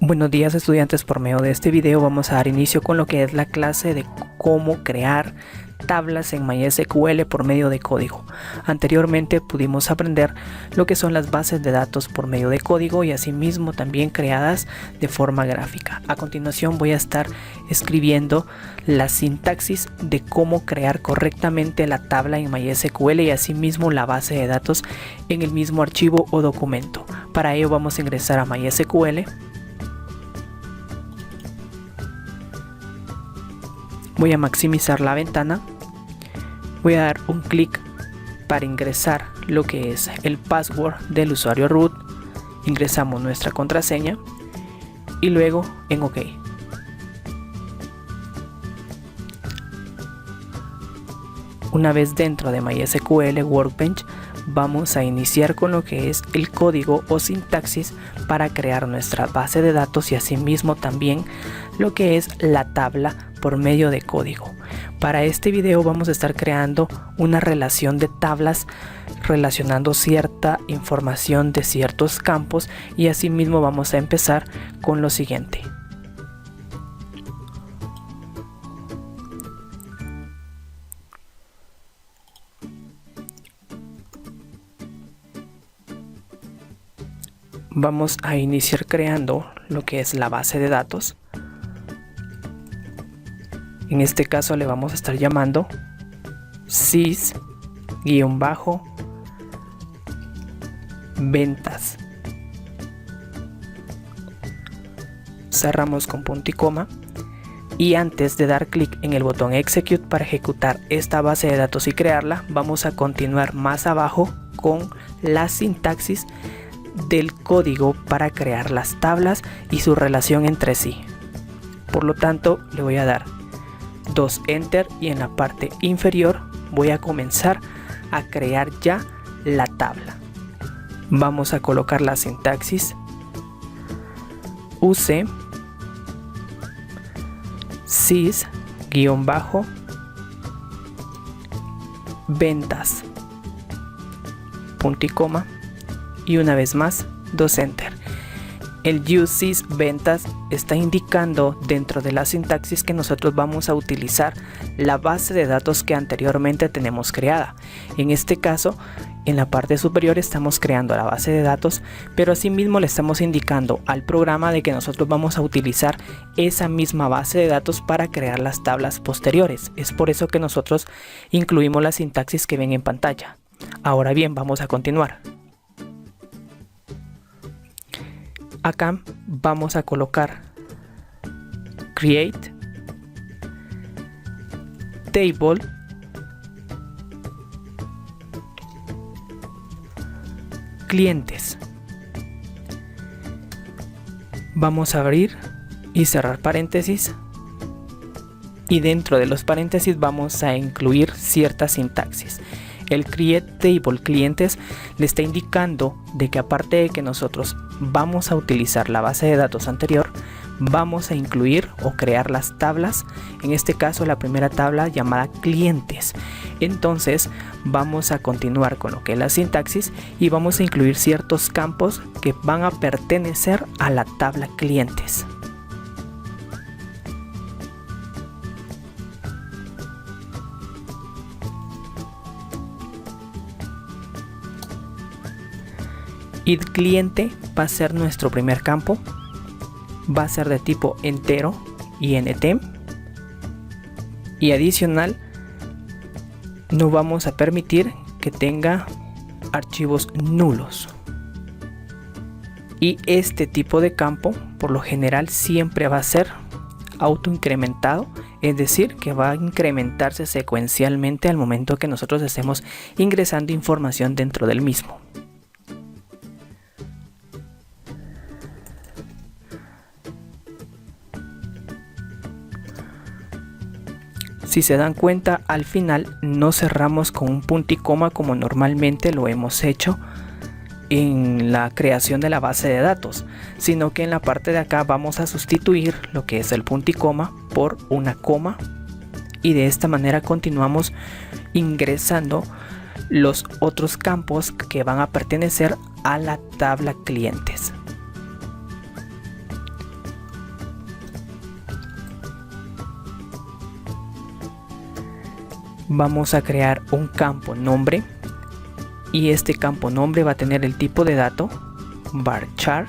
Buenos días estudiantes, por medio de este video vamos a dar inicio con lo que es la clase de cómo crear tablas en MySQL por medio de código. Anteriormente pudimos aprender lo que son las bases de datos por medio de código y asimismo también creadas de forma gráfica. A continuación voy a estar escribiendo la sintaxis de cómo crear correctamente la tabla en MySQL y asimismo la base de datos en el mismo archivo o documento. Para ello vamos a ingresar a MySQL. Voy a maximizar la ventana, voy a dar un clic para ingresar lo que es el password del usuario root, ingresamos nuestra contraseña y luego en OK. Una vez dentro de MySQL Workbench, vamos a iniciar con lo que es el código o sintaxis para crear nuestra base de datos y asimismo también lo que es la tabla por medio de código. Para este video vamos a estar creando una relación de tablas relacionando cierta información de ciertos campos y asimismo vamos a empezar con lo siguiente. Vamos a iniciar creando lo que es la base de datos. En este caso le vamos a estar llamando sys-ventas. Cerramos con punto y coma. Y antes de dar clic en el botón Execute para ejecutar esta base de datos y crearla, vamos a continuar más abajo con la sintaxis del código para crear las tablas y su relación entre sí. Por lo tanto, le voy a dar 2 enter y en la parte inferior voy a comenzar a crear ya la tabla. Vamos a colocar la sintaxis use sys-ventas punto y coma y una vez más 2 enter. El use sys-ventas está indicando dentro de la sintaxis que nosotros vamos a utilizar la base de datos que anteriormente tenemos creada. En este caso, en la parte superior estamos creando la base de datos, pero asimismo le estamos indicando al programa de que nosotros vamos a utilizar esa misma base de datos para crear las tablas posteriores. Es por eso que nosotros incluimos la sintaxis que ven en pantalla. Ahora bien, vamos a continuar. Acá vamos a colocar create table clientes. Vamos a abrir y cerrar paréntesis y dentro de los paréntesis vamos a incluir cierta sintaxis. El create table clientes le está indicando de que aparte de que nosotros vamos a utilizar la base de datos anterior, vamos a incluir o crear las tablas, en este caso la primera tabla llamada clientes. Entonces vamos a continuar con lo que es la sintaxis y vamos a incluir ciertos campos que van a pertenecer a la tabla clientes. id cliente va a ser nuestro primer campo, va a ser de tipo entero int y adicional no vamos a permitir que tenga archivos nulos. Y este tipo de campo por lo general siempre va a ser autoincrementado, es decir, que va a incrementarse secuencialmente al momento que nosotros estemos ingresando información dentro del mismo. Si se dan cuenta, al final no cerramos con un punto y coma como normalmente lo hemos hecho en la creación de la base de datos, sino que en la parte de acá vamos a sustituir lo que es el punto y coma por una coma y de esta manera continuamos ingresando los otros campos que van a pertenecer a la tabla clientes. vamos a crear un campo nombre, y este campo nombre va a tener el tipo de dato varchar,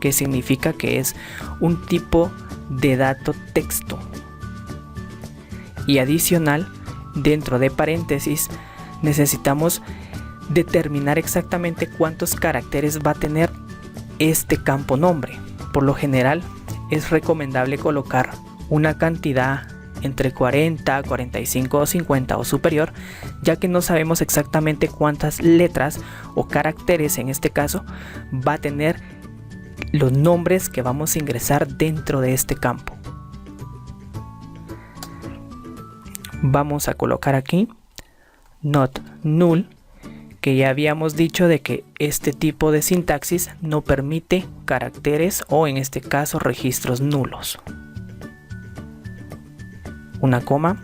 que significa que es un tipo de dato texto. Y adicional, dentro de paréntesis necesitamos determinar exactamente cuántos caracteres va a tener este campo nombre. Por lo general es recomendable colocar una cantidad entre 40, 45 o 50 o superior, ya que no sabemos exactamente cuántas letras o caracteres en este caso va a tener los nombres que vamos a ingresar dentro de este campo. Vamos a colocar aquí not null, que ya habíamos dicho de que este tipo de sintaxis no permite caracteres o en este caso registros nulos. Una coma,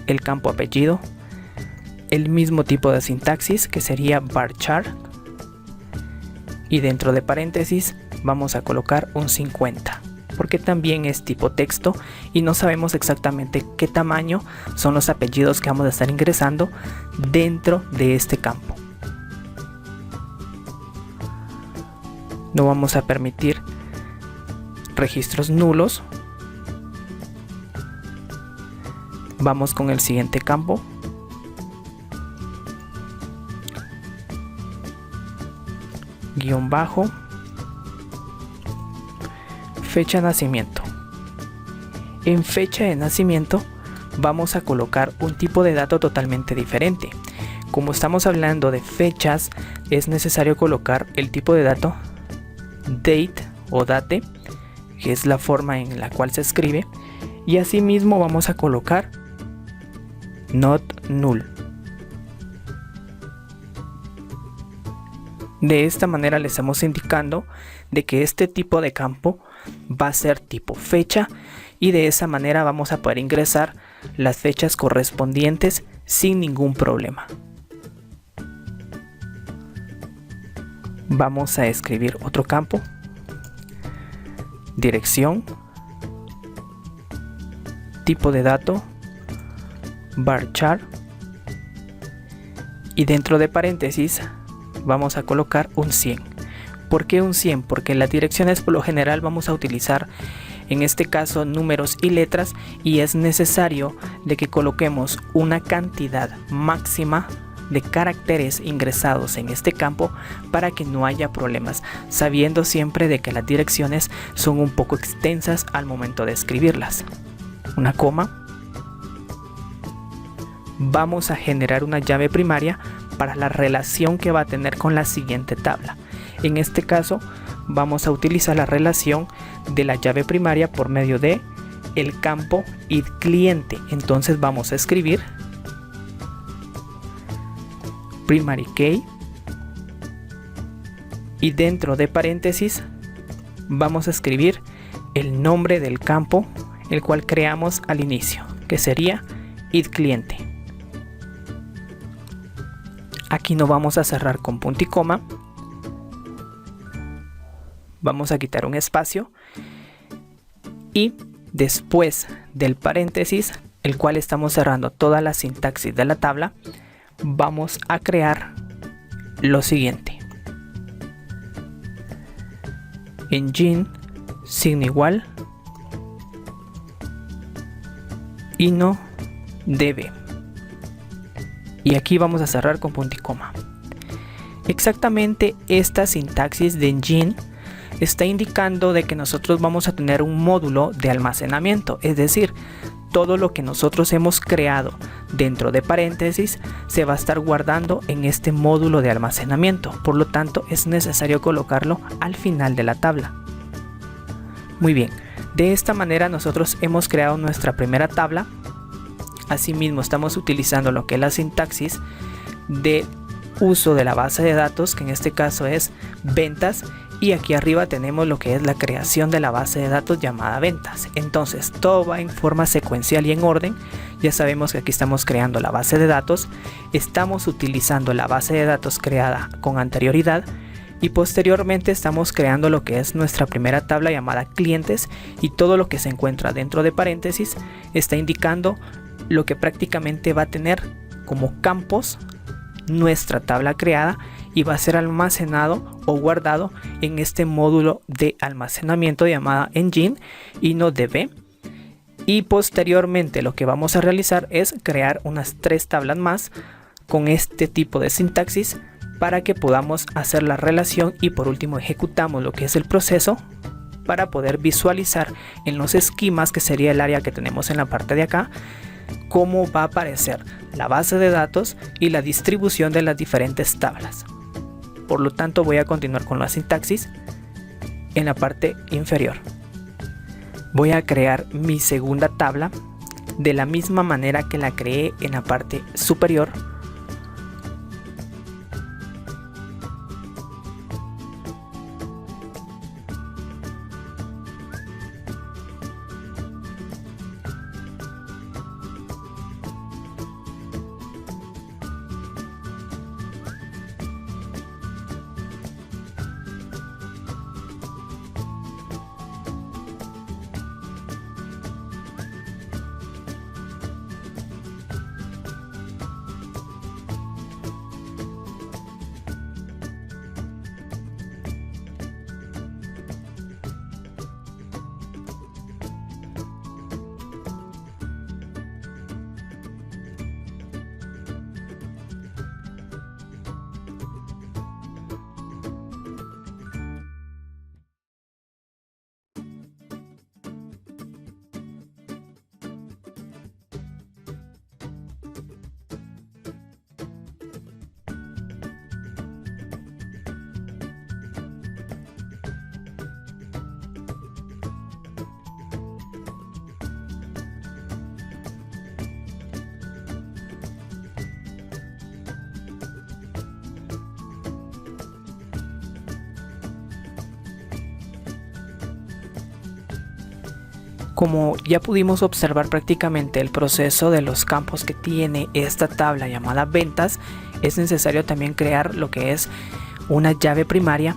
el campo apellido, el mismo tipo de sintaxis que sería varchar, y dentro de paréntesis vamos a colocar un 50, porque también es tipo texto y no sabemos exactamente qué tamaño son los apellidos que vamos a estar ingresando dentro de este campo. No vamos a permitir registros nulos. Vamos con el siguiente campo. Guión bajo. Fecha de nacimiento. En fecha de nacimiento vamos a colocar un tipo de dato totalmente diferente. Como estamos hablando de fechas, es necesario colocar el tipo de dato date o date, que es la forma en la cual se escribe, y asimismo vamos a colocar not null. De esta manera le estamos indicando de que este tipo de campo va a ser tipo fecha, y de esa manera vamos a poder ingresar las fechas correspondientes sin ningún problema. Vamos a escribir otro campo, dirección, tipo de dato varchar, y dentro de paréntesis vamos a colocar un 100. ¿Por qué un 100? Porque en las direcciones por lo general vamos a utilizar en este caso números y letras, y es necesario de que coloquemos una cantidad máxima de caracteres ingresados en este campo para que no haya problemas, sabiendo siempre de que las direcciones son un poco extensas al momento de escribirlas. Una coma. Vamos a generar una llave primaria para la relación que va a tener con la siguiente tabla. En este caso vamos a utilizar la relación de la llave primaria por medio de el campo idCliente. Entonces vamos a escribir primary key, y dentro de paréntesis vamos a escribir el nombre del campo el cual creamos al inicio, que sería idCliente. Aquí no vamos a cerrar con punto y coma, vamos a quitar un espacio, y después del paréntesis, el cual estamos cerrando toda la sintaxis de la tabla, vamos a crear lo siguiente: engine signo igual ino db, y aquí vamos a cerrar con punto y coma. Exactamente esta sintaxis de engine está indicando de que nosotros vamos a tener un módulo de almacenamiento, es decir, todo lo que nosotros hemos creado dentro de paréntesis se va a estar guardando en este módulo de almacenamiento. Por lo tanto, es necesario colocarlo al final de la tabla. Muy bien, de esta manera nosotros hemos creado nuestra primera tabla. Asimismo, estamos utilizando lo que es la sintaxis de uso de la base de datos, que en este caso es ventas, y aquí arriba tenemos lo que es la creación de la base de datos llamada ventas. Entonces todo va en forma secuencial y en orden. Ya sabemos que aquí estamos creando la base de datos, estamos utilizando la base de datos creada con anterioridad, y posteriormente estamos creando lo que es nuestra primera tabla llamada clientes, y todo lo que se encuentra dentro de paréntesis está indicando lo que prácticamente va a tener como campos nuestra tabla creada y va a ser almacenado o guardado en este módulo de almacenamiento llamada engine y no db. Y posteriormente lo que vamos a realizar es crear unas 3 tablas más con este tipo de sintaxis para que podamos hacer la relación, y por último ejecutamos lo que es el proceso para poder visualizar en los esquemas, que sería el área que tenemos en la parte de acá, cómo va a aparecer la base de datos y la distribución de las diferentes tablas. Por lo tanto, voy a continuar con la sintaxis en la parte inferior. Voy a crear mi segunda tabla de la misma manera que la creé en la parte superior. Como ya pudimos observar prácticamente el proceso de los campos que tiene esta tabla llamada ventas, es necesario también crear lo que es una llave primaria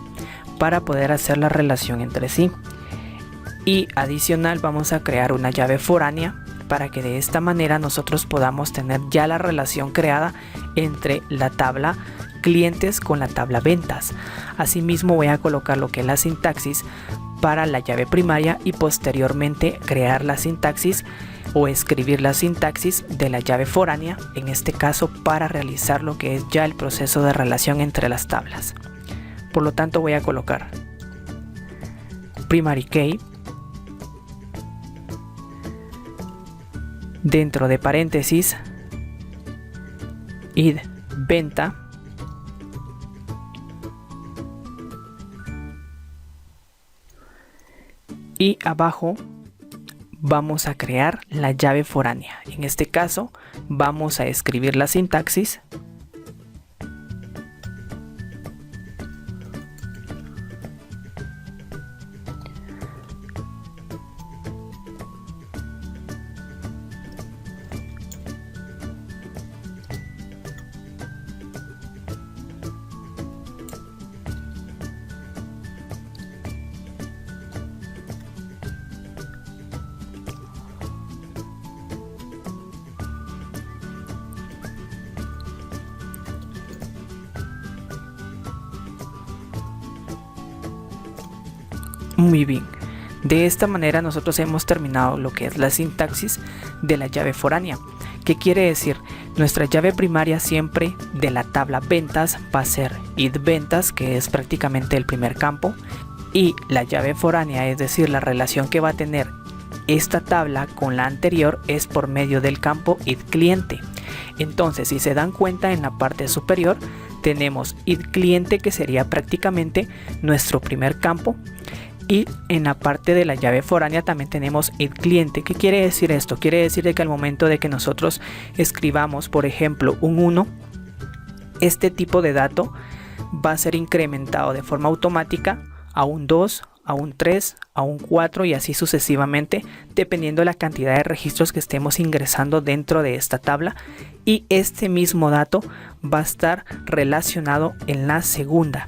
para poder hacer la relación entre sí. Y adicional vamos a crear una llave foránea para que de esta manera nosotros podamos tener ya la relación creada entre la tabla clientes con la tabla ventas. Asimismo voy a colocar lo que es la sintaxis para la llave primaria y posteriormente crear la sintaxis o escribir la sintaxis de la llave foránea, en este caso para realizar lo que es ya el proceso de relación entre las tablas. Por lo tanto voy a colocar primary key dentro de paréntesis id venta y abajo vamos a crear la llave foránea. En este caso vamos a escribir la sintaxis Muy bien, de esta manera nosotros hemos terminado lo que es la sintaxis de la llave foránea. ¿Qué quiere decir? Nuestra llave primaria siempre de la tabla ventas va a ser id ventas, que es prácticamente el primer campo, y la llave foránea, es decir, la relación que va a tener esta tabla con la anterior, es por medio del campo id cliente. Entonces, si se dan cuenta, en la parte superior tenemos id cliente, que sería prácticamente nuestro primer campo. Y en la parte de la llave foránea también tenemos id cliente. ¿Qué quiere decir esto? Quiere decir de que al momento de que nosotros escribamos, por ejemplo, un 1, este tipo de dato va a ser incrementado de forma automática a un 2, a un 3, a un 4 y así sucesivamente, dependiendo de la cantidad de registros que estemos ingresando dentro de esta tabla. Y este mismo dato va a estar relacionado en la segunda.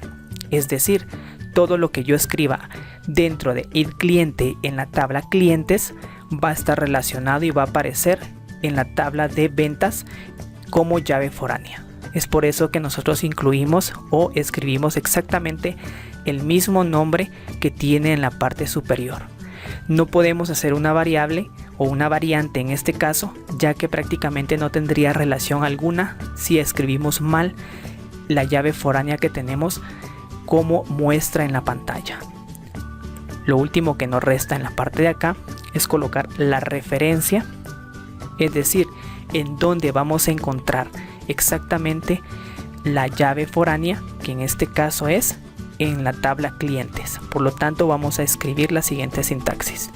es decir, todo lo que yo escriba dentro de id cliente en la tabla clientes va a estar relacionado y va a aparecer en la tabla de ventas como llave foránea. Es por eso que nosotros incluimos o escribimos exactamente el mismo nombre que tiene en la parte superior. No podemos hacer una variable o una variante en este caso, ya que prácticamente no tendría relación alguna si escribimos mal la llave foránea que tenemos como muestra en la pantalla. Lo último que nos resta en la parte de acá es colocar la referencia, es decir, en donde vamos a encontrar exactamente la llave foránea, que en este caso es en la tabla clientes. Por lo tanto, vamos a escribir la siguiente sintaxis.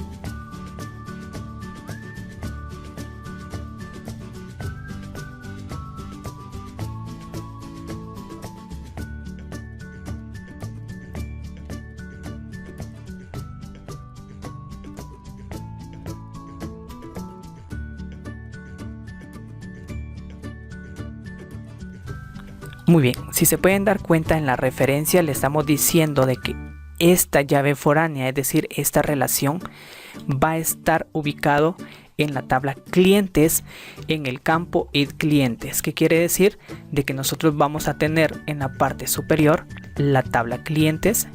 Muy bien, si se pueden dar cuenta en la referencia le estamos diciendo de que esta llave foránea, es decir, esta relación va a estar ubicado en la tabla clientes en el campo id clientes, que quiere decir de que nosotros vamos a tener en la parte superior la tabla clientes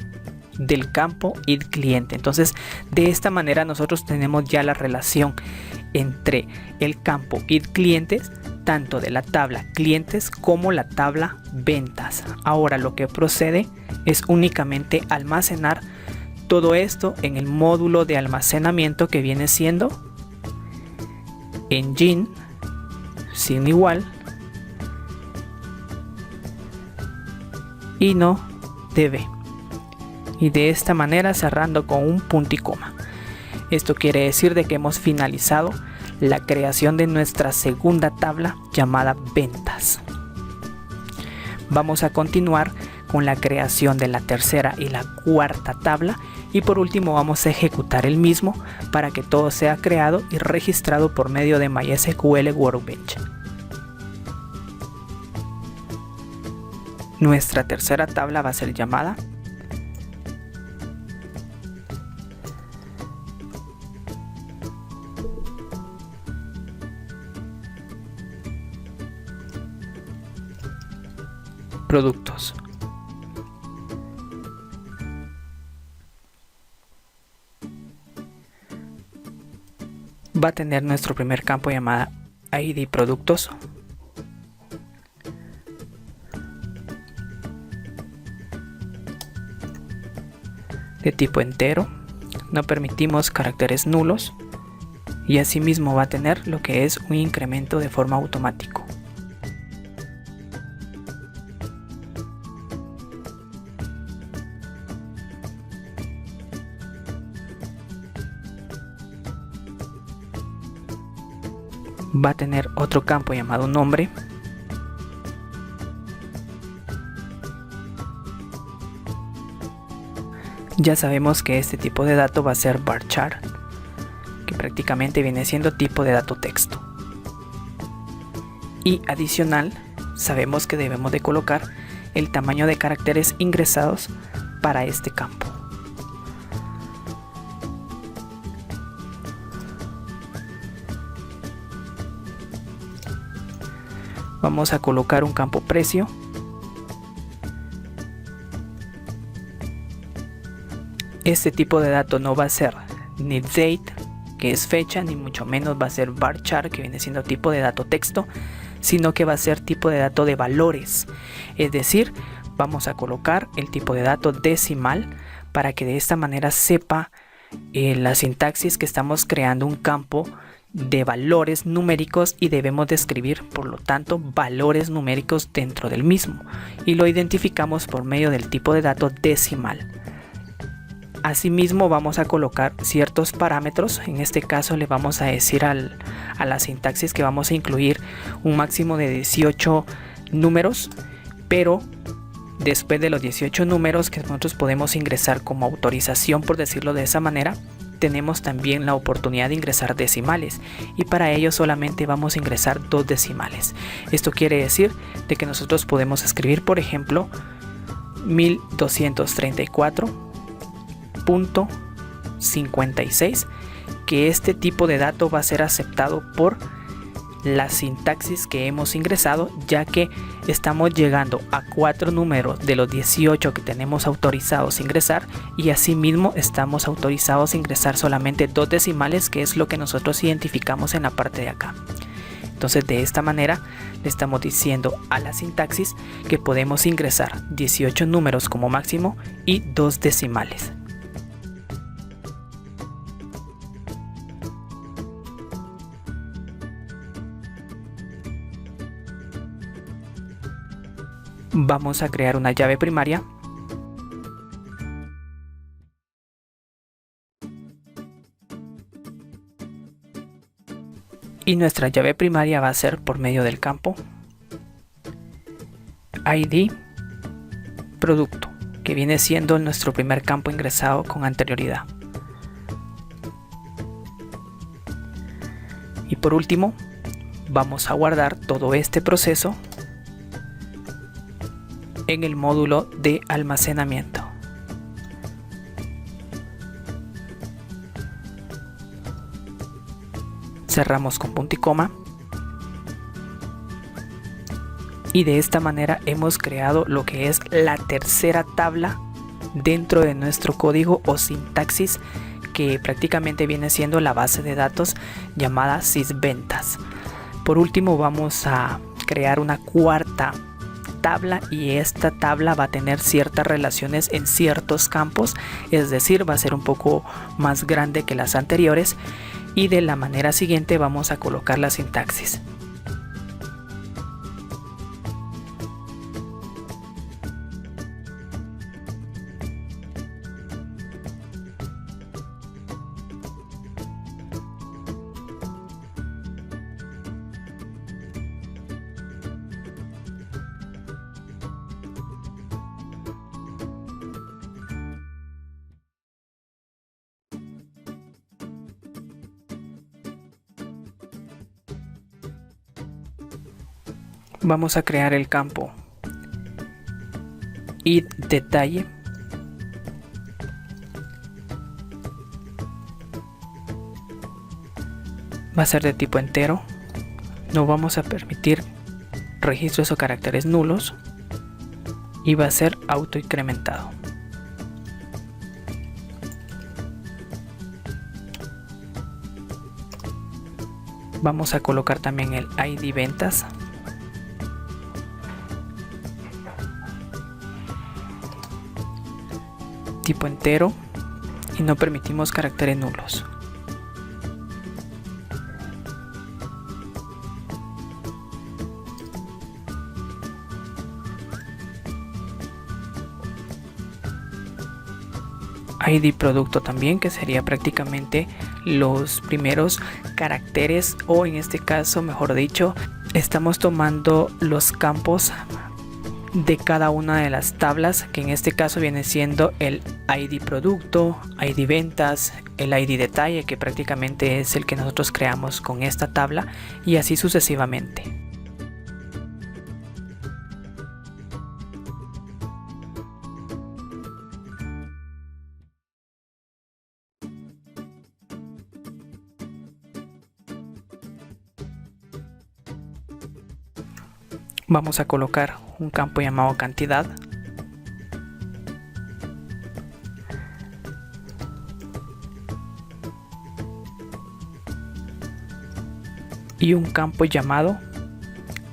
del campo id cliente. Entonces, de esta manera nosotros tenemos ya la relación entre el campo id clientes, tanto de la tabla clientes como la tabla ventas. Ahora lo que procede es únicamente almacenar todo esto en el módulo de almacenamiento que viene siendo engine sin igual y no db, y de esta manera cerrando con un punto y coma. Esto quiere decir de que hemos finalizado la creación de nuestra segunda tabla llamada ventas. Vamos a continuar con la creación de la tercera y la cuarta tabla, y por último vamos a ejecutar el mismo para que todo sea creado y registrado por medio de MySQL Workbench. Nuestra tercera tabla va a ser llamada productos. Va a tener nuestro primer campo llamada ID productos. De tipo entero, no permitimos caracteres nulos, y asimismo va a tener lo que es un incremento de forma automático. Va a tener otro campo llamado nombre. Ya sabemos que este tipo de dato va a ser varchar, que prácticamente viene siendo tipo de dato texto. Y adicional, sabemos que debemos de colocar el tamaño de caracteres ingresados para este campo. Vamos a colocar un campo precio. Este tipo de dato no va a ser ni date, que es fecha, ni mucho menos va a ser varchar, que viene siendo tipo de dato texto, sino que va a ser tipo de dato de valores. Es decir, vamos a colocar el tipo de dato decimal para que de esta manera sepa la sintaxis que estamos creando un campo de valores numéricos y debemos de escribir, por lo tanto, valores numéricos dentro del mismo, y lo identificamos por medio del tipo de dato decimal. Asimismo vamos a colocar ciertos parámetros. En este caso le vamos a decir a la sintaxis que vamos a incluir un máximo de 18 números, pero después de los 18 números que nosotros podemos ingresar como autorización, por decirlo de esa manera, tenemos también la oportunidad de ingresar decimales, y para ello solamente vamos a ingresar 2 decimales. Esto quiere decir de que nosotros podemos escribir, por ejemplo, 1234.56, que este tipo de dato va a ser aceptado por la sintaxis que hemos ingresado, ya que estamos llegando a 4 números de los 18 que tenemos autorizados a ingresar, y asimismo estamos autorizados a ingresar solamente 2 decimales, que es lo que nosotros identificamos en la parte de acá. Entonces, de esta manera le estamos diciendo a la sintaxis que podemos ingresar 18 números como máximo y 2 decimales. Vamos a crear una llave primaria. Y nuestra llave primaria va a ser por medio del campo ID producto, que viene siendo nuestro primer campo ingresado con anterioridad. Y por último, vamos a guardar todo este proceso en el módulo de almacenamiento. Cerramos con punto y coma. Y de esta manera hemos creado lo que es la tercera tabla dentro de nuestro código o sintaxis, que prácticamente viene siendo la base de datos llamada sysventas. Por último, vamos a crear una cuarta tabla, y esta tabla va a tener ciertas relaciones en ciertos campos, es decir, va a ser un poco más grande que las anteriores, y de la manera siguiente vamos a colocar la sintaxis. Vamos a crear el campo id detalle. Va a ser de tipo entero. No vamos a permitir registros o caracteres nulos, y va a ser autoincrementado. Vamos a colocar también el ID ventas. Tipo entero, y no permitimos caracteres nulos. ID producto también, que sería prácticamente los primeros caracteres, o en este caso, mejor dicho, estamos tomando los campos de cada una de las tablas, que en este caso viene siendo el ID producto, ID ventas, el ID detalle, que prácticamente es el que nosotros creamos con esta tabla, y así sucesivamente. Vamos a colocar un campo llamado cantidad. Y un campo llamado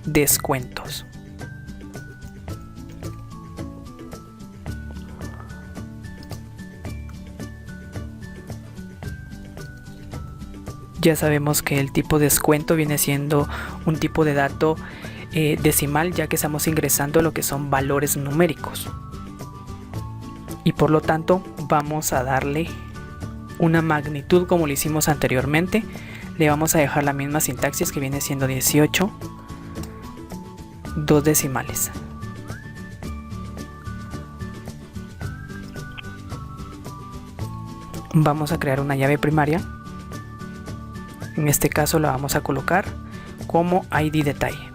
descuentos. Ya sabemos que el tipo descuento viene siendo un tipo de dato decimal, ya que estamos ingresando lo que son valores numéricos, y por lo tanto vamos a darle una magnitud como lo hicimos anteriormente. Le vamos a dejar la misma sintaxis, que viene siendo 18, 2 decimales. Vamos a crear una llave primaria. En este caso la vamos a colocar como ID detalle.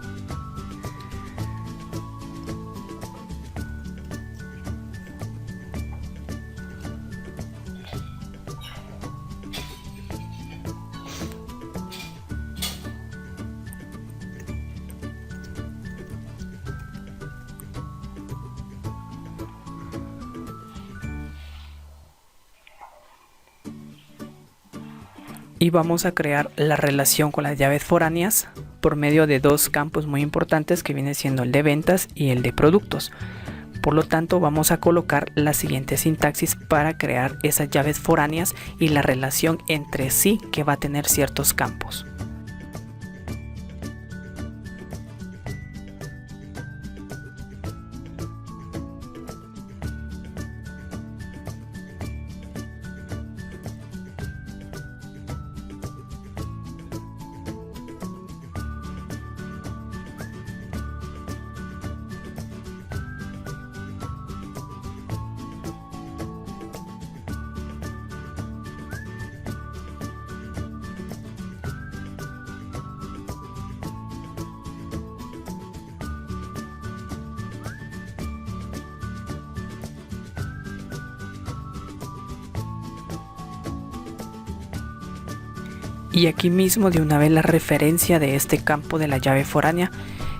y vamos a crear la relación con las llaves foráneas por medio de dos campos muy importantes que viene siendo el de ventas y el de productos. Por lo tanto, vamos a colocar la siguiente sintaxis para crear esas llaves foráneas y la relación entre sí que va a tener ciertos campos. Y aquí mismo de una vez la referencia de este campo de la llave foránea,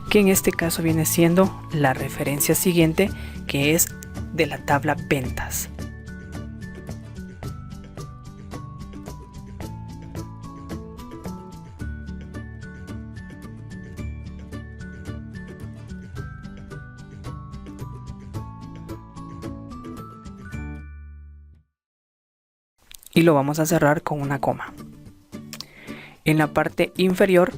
que en este caso viene siendo la referencia siguiente, que es de la tabla ventas. Y lo vamos a cerrar con una coma. En la parte inferior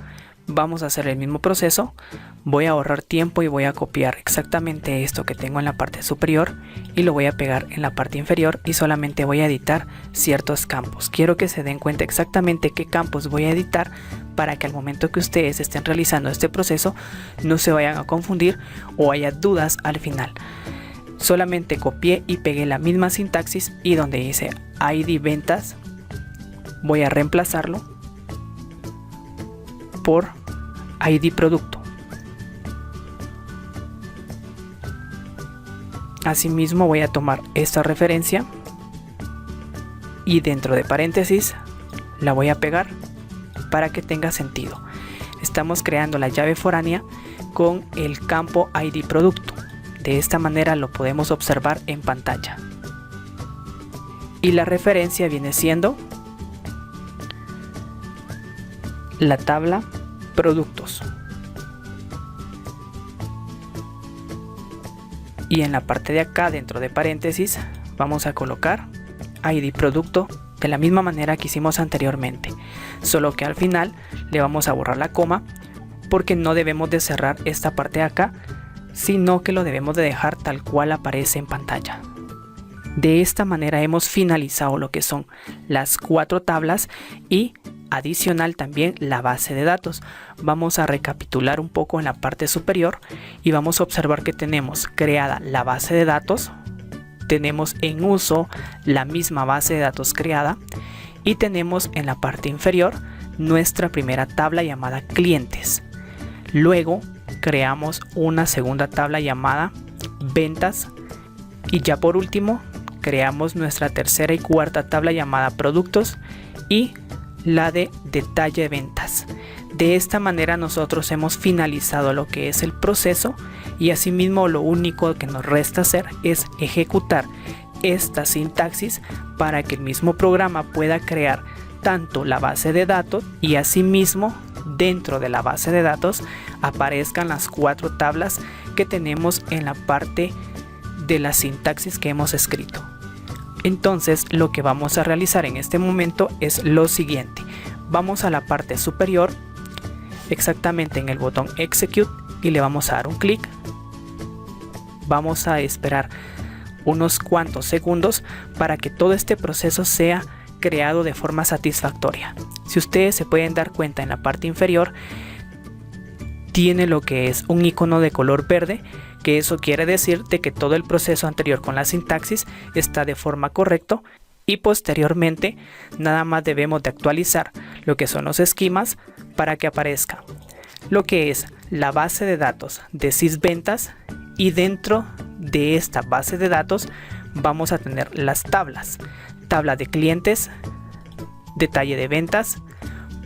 vamos a hacer el mismo proceso. Voy a ahorrar tiempo y voy a copiar exactamente esto que tengo en la parte superior y lo voy a pegar en la parte inferior, y solamente voy a editar ciertos campos. Quiero que se den cuenta exactamente qué campos voy a editar para que al momento que ustedes estén realizando este proceso no se vayan a confundir o haya dudas al final. Solamente copié y pegué la misma sintaxis, y donde dice ID ventas voy a reemplazarlo por ID producto. Asimismo voy a tomar esta referencia y dentro de paréntesis la voy a pegar para que tenga sentido. Estamos creando la llave foránea con el campo ID producto. De esta manera lo podemos observar en pantalla. Y la referencia viene siendo la tabla productos. Y en la parte de acá, dentro de paréntesis, vamos a colocar ID producto de la misma manera que hicimos anteriormente, solo que al final le vamos a borrar la coma porque no debemos de cerrar esta parte de acá, sino que lo debemos de dejar tal cual aparece en pantalla. De esta manera hemos finalizado lo que son las 4 tablas y adicional también la base de datos. Vamos a recapitular un poco en la parte superior y vamos a observar que tenemos creada la base de datos, tenemos en uso la misma base de datos creada y tenemos en la parte inferior nuestra primera tabla llamada clientes. Luego creamos una segunda tabla llamada ventas y ya por último creamos nuestra tercera y cuarta tabla llamada productos y la de detalle de ventas. De esta manera nosotros hemos finalizado lo que es el proceso, y asimismo lo único que nos resta hacer es ejecutar esta sintaxis para que el mismo programa pueda crear tanto la base de datos y asimismo dentro de la base de datos aparezcan las 4 tablas que tenemos en la parte de la sintaxis que hemos escrito. Entonces lo que vamos a realizar en este momento es lo siguiente. Vamos a la parte superior, exactamente en el botón Execute, y le vamos a dar un clic. Vamos a esperar unos cuantos segundos para que todo este proceso sea creado de forma satisfactoria. Si ustedes se pueden dar cuenta, en la parte inferior tiene lo que es un icono de color verde, que eso quiere decir de que todo el proceso anterior con la sintaxis está de forma correcta, y posteriormente nada más debemos de actualizar lo que son los esquemas para que aparezca lo que es la base de datos de Sysventas, y dentro de esta base de datos vamos a tener las tablas: tabla de clientes, detalle de ventas,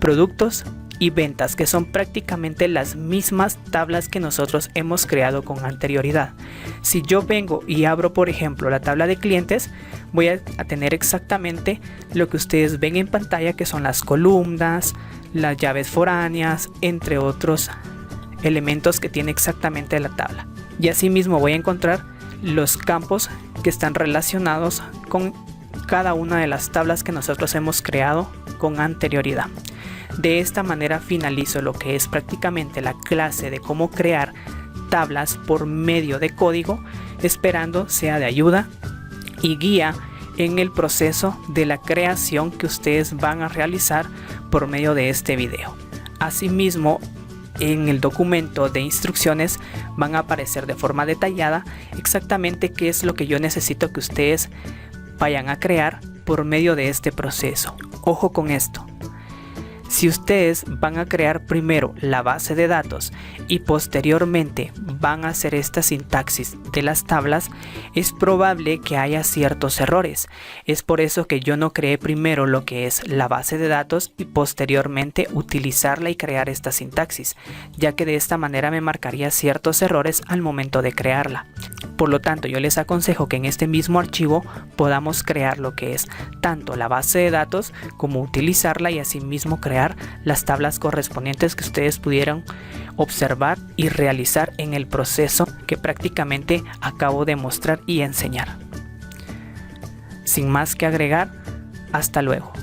productos y ventas, que son prácticamente las mismas tablas que nosotros hemos creado con anterioridad. Si yo vengo y abro, por ejemplo, la tabla de clientes, voy a tener exactamente lo que ustedes ven en pantalla, que son las columnas, las llaves foráneas, entre otros elementos que tiene exactamente la tabla. Y asimismo voy a encontrar los campos que están relacionados con cada una de las tablas que nosotros hemos creado con anterioridad. De esta manera finalizo lo que es prácticamente la clase de cómo crear tablas por medio de código, esperando sea de ayuda y guía en el proceso de la creación que ustedes van a realizar por medio de este video. Asimismo, en el documento de instrucciones van a aparecer de forma detallada exactamente qué es lo que yo necesito que ustedes vayan a crear por medio de este proceso. Ojo con esto. Si ustedes van a crear primero la base de datos y posteriormente van a hacer esta sintaxis de las tablas, es probable que haya ciertos errores. Es por eso que yo no creé primero lo que es la base de datos y posteriormente utilizarla y crear esta sintaxis, ya que de esta manera me marcaría ciertos errores al momento de crearla. Por lo tanto, yo les aconsejo que en este mismo archivo podamos crear lo que es tanto la base de datos como utilizarla y asimismo crear las tablas correspondientes que ustedes pudieran observar y realizar en el proceso que prácticamente acabo de mostrar y enseñar. Sin más que agregar, hasta luego.